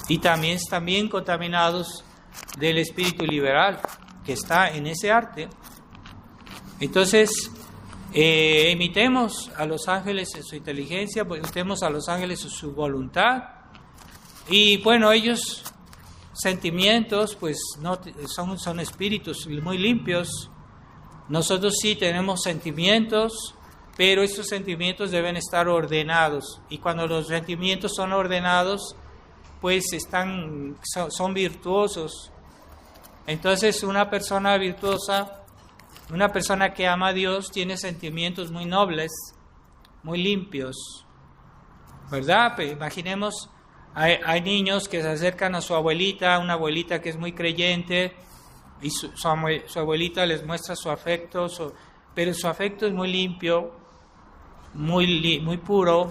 Y también están bien contaminados del espíritu liberal que está en ese arte. Entonces, imitemos a los ángeles en su inteligencia, imitemos a los ángeles en su voluntad. Y bueno, ellos, sentimientos, pues no son espíritus muy limpios. Nosotros sí tenemos sentimientos, pero estos sentimientos deben estar ordenados. Y cuando los sentimientos son ordenados, pues son virtuosos. Entonces, una persona virtuosa, una persona que ama a Dios, tiene sentimientos muy nobles, muy limpios, ¿verdad? Pues imaginemos, hay niños que se acercan a su abuelita, una abuelita que es muy creyente, y su abuelita les muestra su afecto, pero su afecto es muy limpio, muy puro,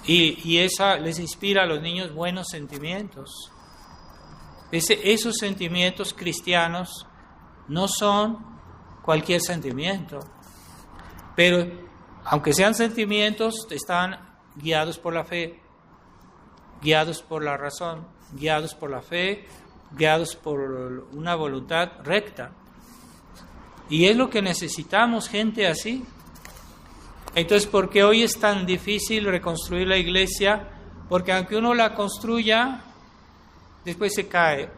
y esa les inspira a los niños buenos sentimientos. Esos sentimientos cristianos no son cualquier sentimiento, pero aunque sean sentimientos, están guiados por la fe, guiados por la razón, guiados por la fe, guiados por una voluntad recta. Y es lo que necesitamos, gente así. Entonces, ¿por qué hoy es tan difícil reconstruir la iglesia? Porque aunque uno la construya, después se cae.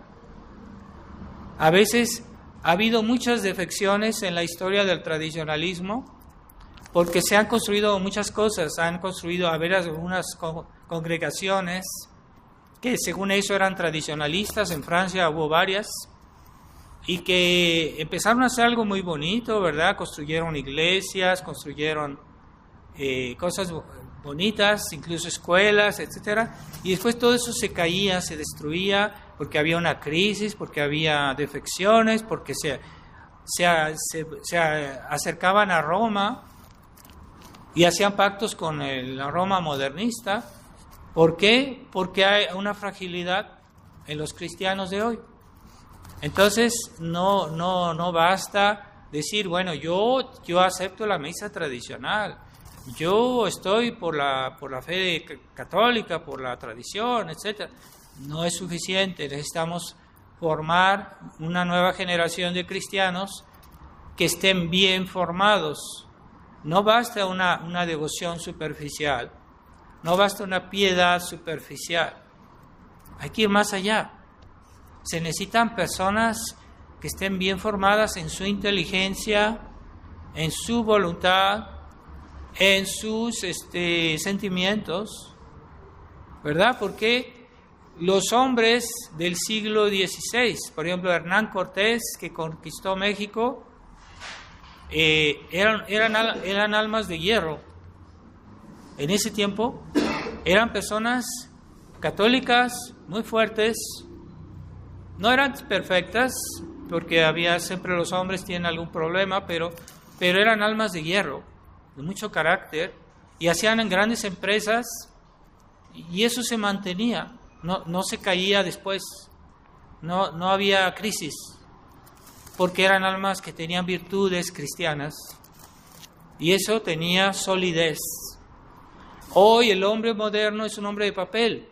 A veces ha habido muchas defecciones en la historia del tradicionalismo, porque se han construido muchas cosas, algunas congregaciones que según eso eran tradicionalistas, en Francia hubo varias, y que empezaron a hacer algo muy bonito, ¿verdad? Construyeron iglesias, construyeron cosas bonitas, incluso escuelas, etcétera, y después todo eso se caía, se destruía, porque había una crisis, porque había defecciones, porque se acercaban a Roma y hacían pactos con la Roma modernista. ¿Por qué? Porque hay una fragilidad en los cristianos de hoy. Entonces, no basta decir, bueno, yo acepto la misa tradicional, yo estoy por la fe católica, por la tradición, etcétera. No es suficiente, necesitamos formar una nueva generación de cristianos que estén bien formados. No basta una devoción superficial, no basta una piedad superficial, hay que ir más allá. Se necesitan personas que estén bien formadas en su inteligencia, en su voluntad, en sus sentimientos, ¿verdad? Porque los hombres del siglo XVI, por ejemplo, Hernán Cortés, que conquistó México, eran almas de hierro. En ese tiempo eran personas católicas muy fuertes, no eran perfectas, porque siempre los hombres tienen algún problema, pero eran almas de hierro, de mucho carácter, y hacían en grandes empresas, y eso se mantenía. No se caía después, no había crisis, porque eran almas que tenían virtudes cristianas, y eso tenía solidez. Hoy el hombre moderno es un hombre de papel,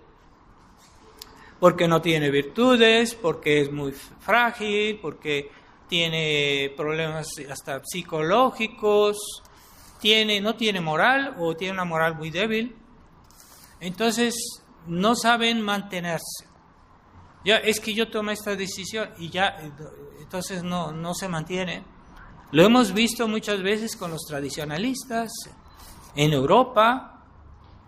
porque no tiene virtudes, porque es muy frágil, porque tiene problemas hasta psicológicos, no tiene moral o tiene una moral muy débil. Entonces, no saben mantenerse. Es que yo tomé esta decisión y ya, entonces no se mantiene. Lo hemos visto muchas veces con los tradicionalistas en Europa,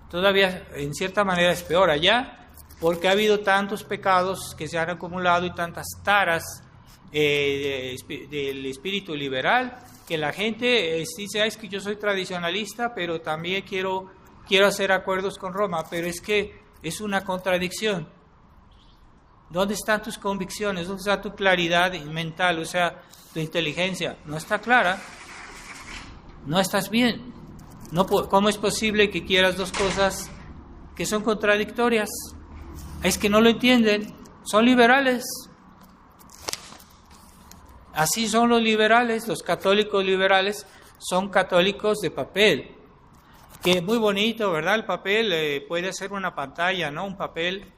todavía en cierta manera es peor allá, porque ha habido tantos pecados que se han acumulado y tantas taras del espíritu liberal, que la gente dice, es que yo soy tradicionalista, pero también quiero hacer acuerdos con Roma, pero es que es una contradicción. ¿Dónde están tus convicciones? ¿Dónde está tu claridad mental? O sea, tu inteligencia no está clara, no estás bien. ¿Cómo es posible que quieras dos cosas que son contradictorias? Es que no lo entienden. son liberales. Así son los liberales, los católicos liberales son católicos de papel. Que es muy bonito, ¿verdad? El papel puede ser una pantalla, ¿no? Un papel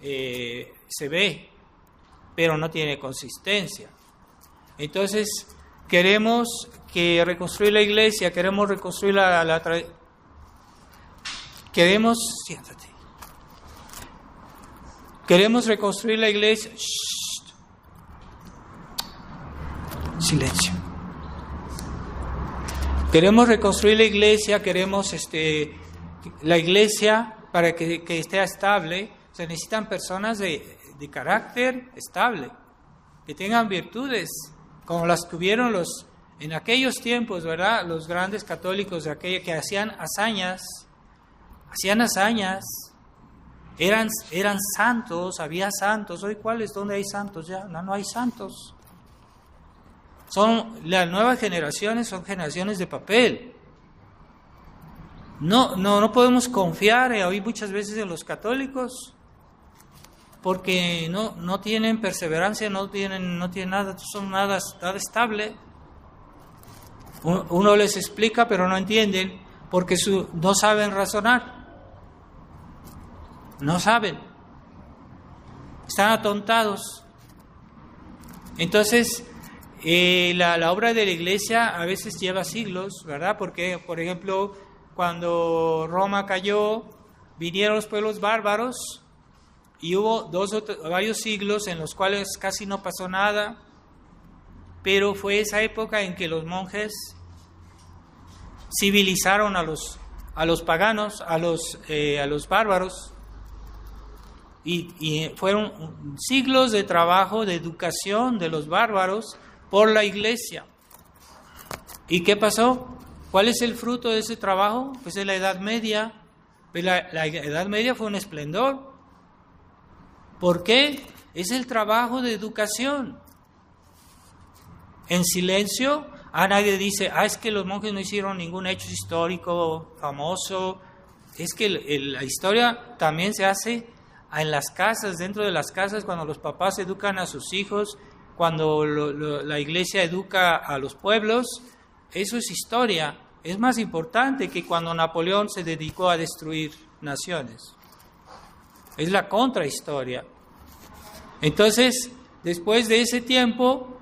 se ve, pero no tiene consistencia. Entonces, queremos reconstruir la iglesia, queremos reconstruir queremos reconstruir la iglesia. ¡Shh! Silencio. Queremos reconstruir la iglesia, queremos la iglesia para que esté estable. Se necesitan personas de carácter estable, que tengan virtudes, como las que hubieron en aquellos tiempos, ¿verdad? Los grandes católicos de aquella que hacían hazañas, eran santos, había santos. Hoy, ¿cuáles? ¿Dónde hay santos ya? No hay santos. Las nuevas generaciones son generaciones de papel. No podemos confiar hoy muchas veces en los católicos, porque no tienen perseverancia, no tienen nada, son nada estable. Uno les explica, pero no entienden, porque no saben razonar. No saben. Están atontados. Entonces, la obra de la iglesia a veces lleva siglos, ¿verdad? Porque, por ejemplo, cuando Roma cayó, vinieron los pueblos bárbaros y hubo varios siglos en los cuales casi no pasó nada, pero fue esa época en que los monjes civilizaron a los paganos, a los bárbaros, y fueron siglos de trabajo, de educación de los bárbaros por la iglesia. ¿Y qué pasó? ¿Cuál es el fruto de ese trabajo? Pues en la Edad Media. La Edad Media fue un esplendor. ¿Por qué? Es el trabajo de educación. En silencio, nadie dice, es que los monjes no hicieron ningún hecho histórico famoso. Es que la historia también se hace en las casas, dentro de las casas, cuando los papás educan a sus hijos, cuando la iglesia educa a los pueblos. Eso es historia. Es más importante que cuando Napoleón se dedicó a destruir naciones. Es la contrahistoria. Entonces, después de ese tiempo,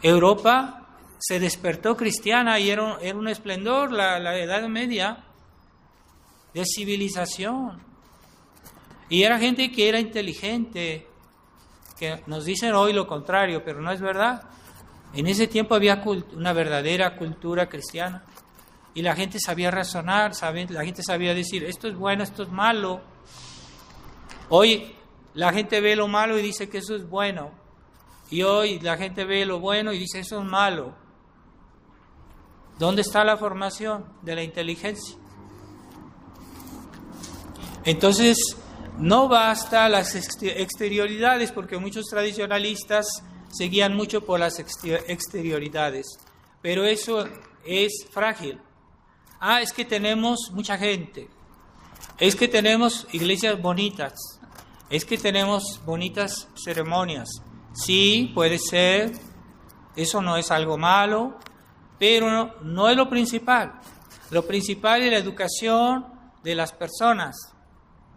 Europa se despertó cristiana y era un esplendor, la Edad Media, de civilización. Y era gente que era inteligente, que nos dicen hoy lo contrario, pero no es verdad. En ese tiempo había una verdadera cultura cristiana. Y la gente sabía razonar, la gente sabía decir, esto es bueno, esto es malo. Hoy la gente ve lo malo y dice que eso es bueno. Y hoy la gente ve lo bueno y dice eso es malo. ¿Dónde está la formación de la inteligencia? Entonces, no basta las exterioridades, porque muchos tradicionalistas se guían mucho por las exterioridades. Pero eso es frágil. Es que tenemos mucha gente. Es que tenemos iglesias bonitas. Es que tenemos bonitas ceremonias. Sí, puede ser. Eso no es algo malo. Pero no es lo principal. Lo principal es la educación de las personas,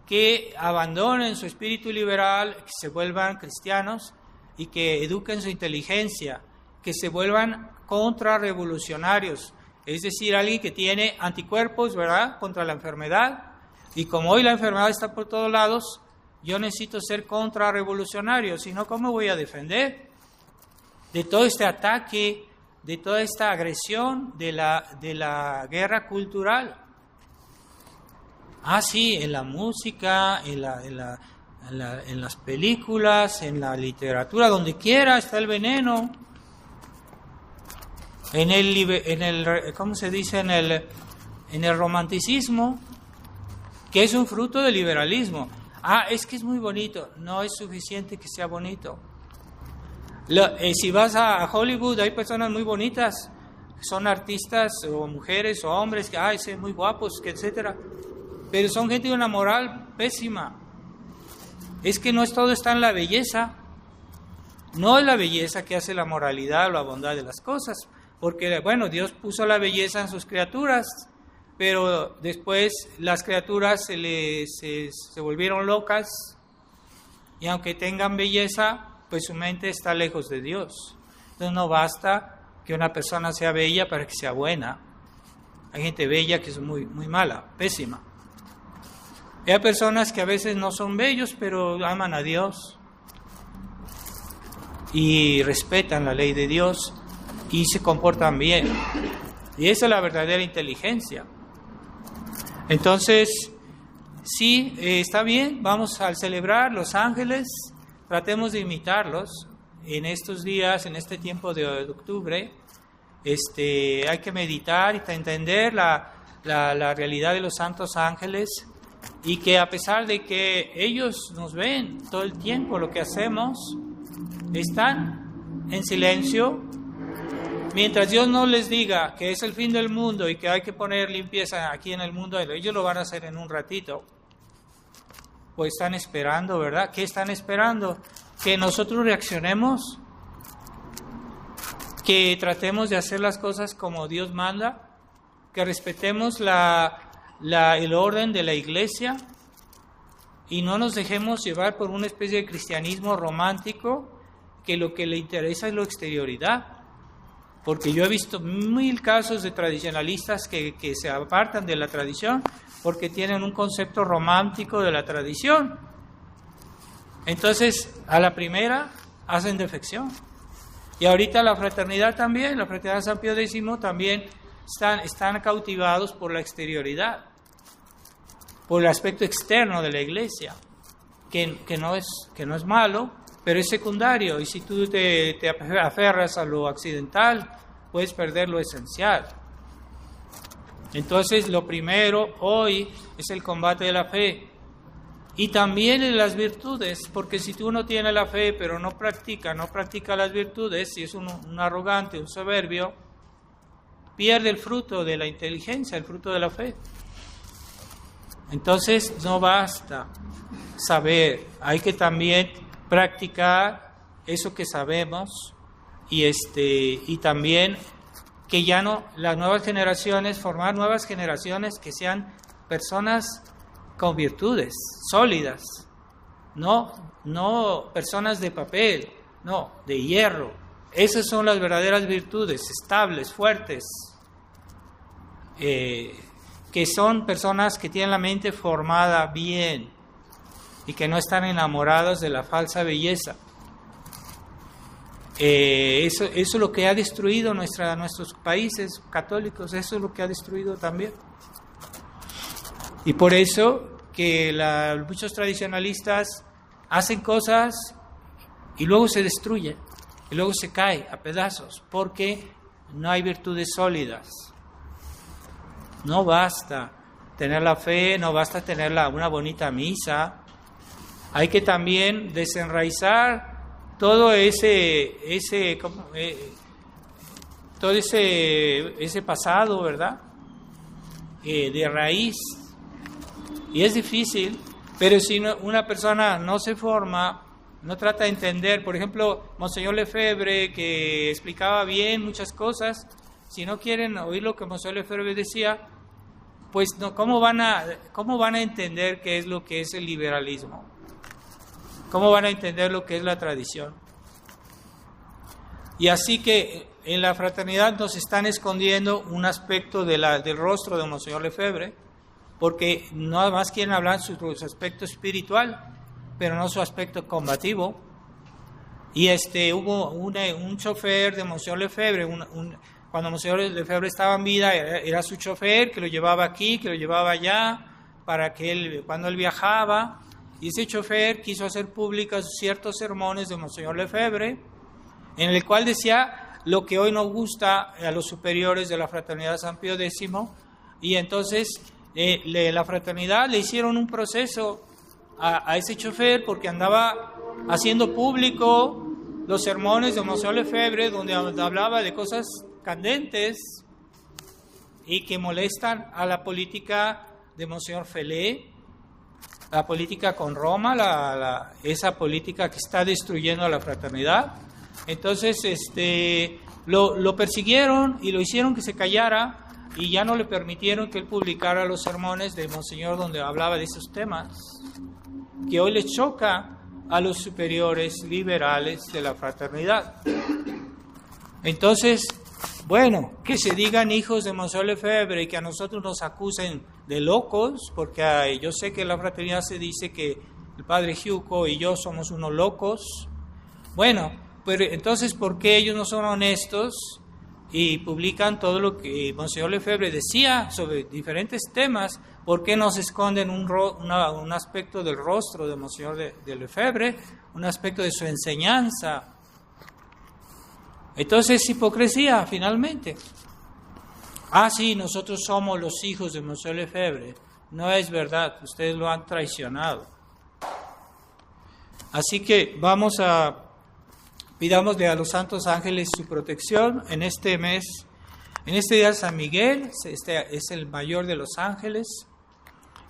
que abandonen su espíritu liberal, que se vuelvan cristianos y que eduquen su inteligencia, que se vuelvan contrarrevolucionarios, es decir, alguien que tiene anticuerpos, ¿verdad?, contra la enfermedad, y como hoy la enfermedad está por todos lados, yo necesito ser contrarrevolucionario, si no, ¿cómo voy a defender de todo este ataque, de toda esta agresión de la guerra cultural? Sí, en la música, en las películas, en la literatura, donde quiera está el veneno. ¿Cómo se dice? En el romanticismo, que es un fruto del liberalismo. Es que es muy bonito. No es suficiente que sea bonito. Si vas a Hollywood, hay personas muy bonitas, son artistas o mujeres o hombres que son muy guapos, etcétera. Pero son gente de una moral pésima. es que no es todo está en la belleza. No es la belleza que hace la moralidad o la bondad de las cosas, porque bueno, Dios puso la belleza en sus criaturas, pero después las criaturas se volvieron locas, y aunque tengan belleza, pues su mente está lejos de Dios. Entonces no basta que una persona sea bella para que sea buena. Hay gente bella que es muy, muy mala, pésima. Hay personas que a veces no son bellos, pero aman a Dios y respetan la ley de Dios y se comportan bien. Y esa es la verdadera inteligencia. Entonces, sí, está bien, vamos a celebrar los ángeles, tratemos de imitarlos en estos días, en este tiempo de octubre. Hay que meditar y entender la realidad de los santos ángeles, y que a pesar de que ellos nos ven todo el tiempo lo que hacemos, están en silencio. Mientras Dios no les diga que es el fin del mundo y que hay que poner limpieza aquí en el mundo, ellos lo van a hacer en un ratito. Pues están esperando, ¿verdad? ¿Qué están esperando? Que nosotros reaccionemos, que tratemos de hacer las cosas como Dios manda, que respetemos el orden de la iglesia y no nos dejemos llevar por una especie de cristianismo romántico que lo que le interesa es la exterioridad. Porque yo he visto 1000 casos de tradicionalistas que se apartan de la tradición porque tienen un concepto romántico de la tradición. Entonces, a la primera hacen defección. Y ahorita la fraternidad también, la fraternidad de San Pío X también están cautivados por la exterioridad, por el aspecto externo de la iglesia, que no es malo, pero es secundario, y si tú te aferras a lo accidental, puedes perder lo esencial. Entonces, lo primero hoy es el combate de la fe, y también en las virtudes, porque si tú no tienes la fe, pero no practica las virtudes, si es un arrogante, un soberbio, pierde el fruto de la inteligencia, el fruto de la fe. Entonces, no basta saber, hay que también practicar eso que sabemos, y también que ya no, las nuevas generaciones, formar nuevas generaciones que sean personas con virtudes sólidas, no personas de papel, no, de hierro. Esas son las verdaderas virtudes, estables, fuertes, que son personas que tienen la mente formada bien y que no están enamorados de la falsa belleza. Eso es lo que ha destruido nuestros países católicos, eso es lo que ha destruido también. Y por eso que muchos tradicionalistas hacen cosas y luego se destruyen, y luego se cae a pedazos, porque no hay virtudes sólidas. No basta tener la fe, no basta tener una bonita misa. Hay que también desenraizar todo ese pasado, ¿verdad? De raíz. Y es difícil, pero si una persona no se forma, no trata de entender, por ejemplo, Monseñor Lefebvre, que explicaba bien muchas cosas, si no quieren oír lo que Monseñor Lefebvre decía, pues no, ¿cómo van a entender qué es lo que es el liberalismo? ¿Cómo van a entender lo que es la tradición? Y así que en la fraternidad nos están escondiendo un aspecto del rostro de Monseñor Lefebvre, porque nada más quieren hablar su aspecto espiritual, pero no su aspecto combativo. Y hubo un chofer de Monseñor Lefebvre, cuando Monseñor Lefebvre estaba en vida, era su chofer, que lo llevaba aquí, que lo llevaba allá, para que cuando él viajaba, y ese chofer quiso hacer públicos ciertos sermones de Monseñor Lefebvre, en el cual decía lo que hoy nos gusta a los superiores de la fraternidad de San Pío X, y entonces la fraternidad le hicieron un proceso a ese chofer porque andaba haciendo público los sermones de Monseñor Lefebvre, donde hablaba de cosas candentes y que molestan a la política de Monseñor Felé, la política con Roma, esa política que está destruyendo a la fraternidad. Entonces lo persiguieron y lo hicieron que se callara, y ya no le permitieron que él publicara los sermones de Monseñor donde hablaba de esos temas, que hoy les choca a los superiores liberales de la fraternidad. Entonces, bueno, que se digan hijos de Monseñor Lefebvre y que a nosotros nos acusen de locos, porque yo sé que en la fraternidad se dice que el padre Giuco y yo somos unos locos. Bueno, pero entonces, ¿por qué ellos no son honestos y publican todo lo que Monseñor Lefebvre decía sobre diferentes temas? ¿Por qué no se esconden un aspecto del rostro de Monseñor de Lefebvre, un aspecto de su enseñanza? Entonces es hipocresía, finalmente. Sí, nosotros somos los hijos de Monseñor Lefebvre. No es verdad, ustedes lo han traicionado. Así que pidámosle a los santos ángeles su protección en este mes. En este día San Miguel es el mayor de los ángeles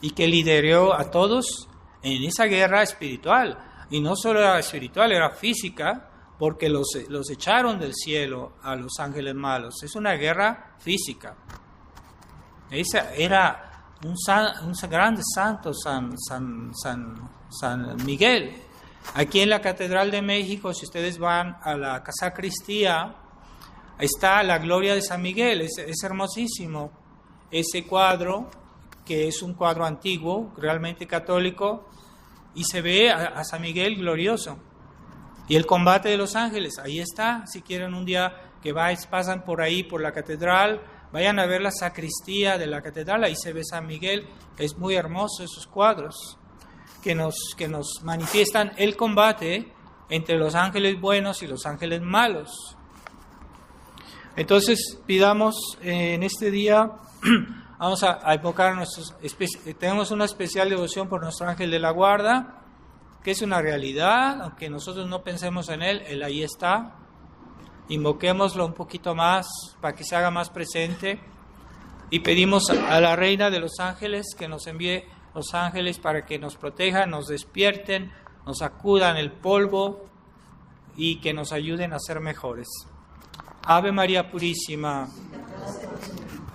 y que lideró a todos en esa guerra espiritual. Y no solo era espiritual, era física, porque los echaron del cielo a los ángeles malos. Es una guerra física. Ese era un gran santo, San Miguel. Aquí en la Catedral de México, si ustedes van a la Sacristía, está la Gloria de San Miguel. Es hermosísimo ese cuadro, que es un cuadro antiguo, realmente católico, y se ve a San Miguel glorioso. Y el combate de los ángeles, ahí está. Si quieren un día que pasan por ahí, por la catedral, vayan a ver la sacristía de la catedral, ahí se ve San Miguel. Es muy hermoso esos cuadros que nos manifiestan el combate entre los ángeles buenos y los ángeles malos. Entonces pidamos en este día, vamos a invocar tenemos una especial devoción por nuestro ángel de la guarda, que es una realidad, aunque nosotros no pensemos en él ahí está. Invoquémoslo un poquito más para que se haga más presente, y pedimos a la Reina de los Ángeles que nos envíe los ángeles para que nos protejan, nos despierten, nos sacudan el polvo y que nos ayuden a ser mejores. Ave María Purísima.